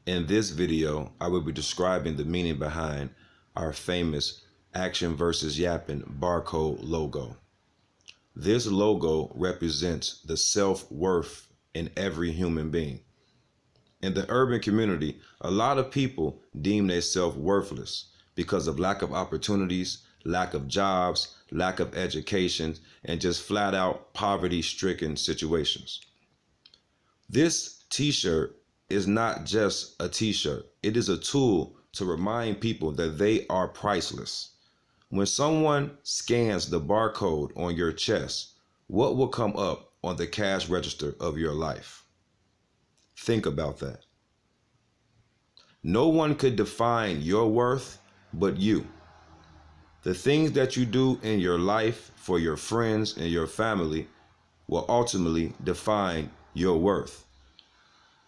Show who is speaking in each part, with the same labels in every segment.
Speaker 1: In this video, I will be describing the meaning behind our famous Action versus Yappin Barcode logo. This logo represents the self-worth in every human being. In the urban community, a lot of people deem themselves worthless because of lack of opportunities, lack of jobs, lack of education, and just flat out poverty-stricken situations. This t-shirt is not just a t-shirt. It is a tool to remind people that they are priceless. When someone scans the barcode on your chest, what will come up on the cash register of your life? Think about that. No one could define your worth but you. The things that you do in your life for your friends and your family will ultimately define your worth.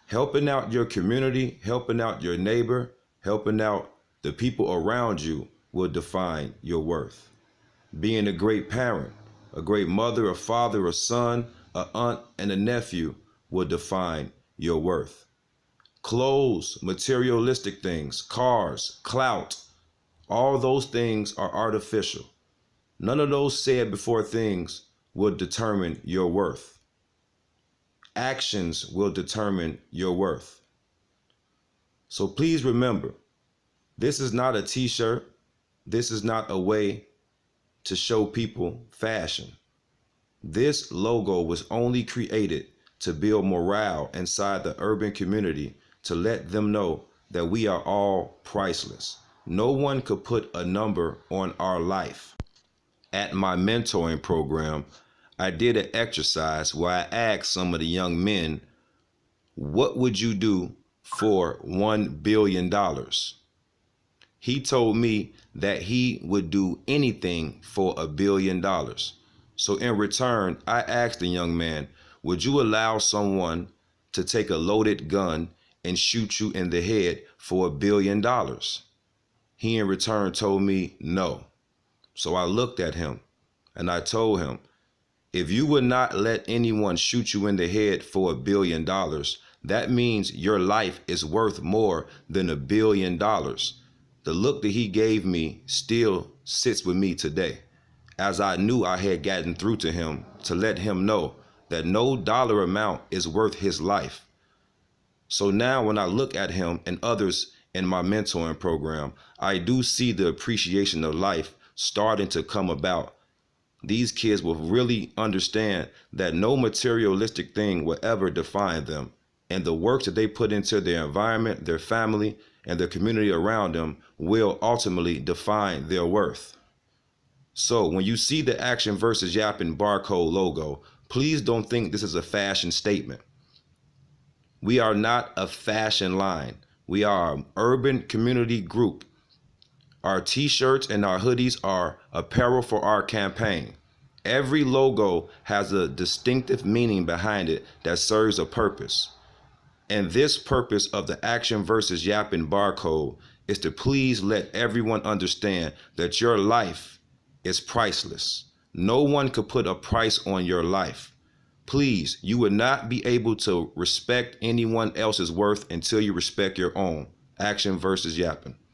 Speaker 1: Helping out your community, helping out your neighbor, helping out the people around you will define your worth. Being a great parent, a great mother, a father, a son, an aunt, and a nephew will define your worth. Clothes, materialistic things, cars, clout, all those things are artificial. None of those said before things will determine your worth. Actions will determine your worth. So please remember, this is not a t-shirt. This is not a way to show people fashion. This logo was only created to build morale inside the urban community, to let them know that we are all priceless. No one could put a number on our life. At my mentoring program, I did an exercise where I asked some of the young men, what would you do for $1 billion? He told me that he would do anything for $1 billion. So in return, I asked the young man, would you allow someone to take a loaded gun and shoot you in the head for $1 billion? He in return told me no. So I looked at him and I told him, if you would not let anyone shoot you in the head for $1 billion, that means your life is worth more than $1 billion. The look that he gave me still sits with me today, as I knew I had gotten through to him to let him know that no dollar amount is worth his life. So now when I look at him and others in my mentoring program, I do see the appreciation of life starting to come about. These kids will really understand that no materialistic thing will ever define them, and the work that they put into their environment, their family, and their community around them will ultimately define their worth. So when you see the Action versus Yappin Barcode logo, please don't think this is a fashion statement. We are not a fashion line. We are an urban community group. Our t-shirts and our hoodies are apparel for our campaign. Every logo has a distinctive meaning behind it that serves a purpose. And this purpose of the Action versus Yappin Barcode is to please let everyone understand that your life is priceless. No one could put a price on your life. Please, you will not be able to respect anyone else's worth until you respect your own. Action versus Yappin.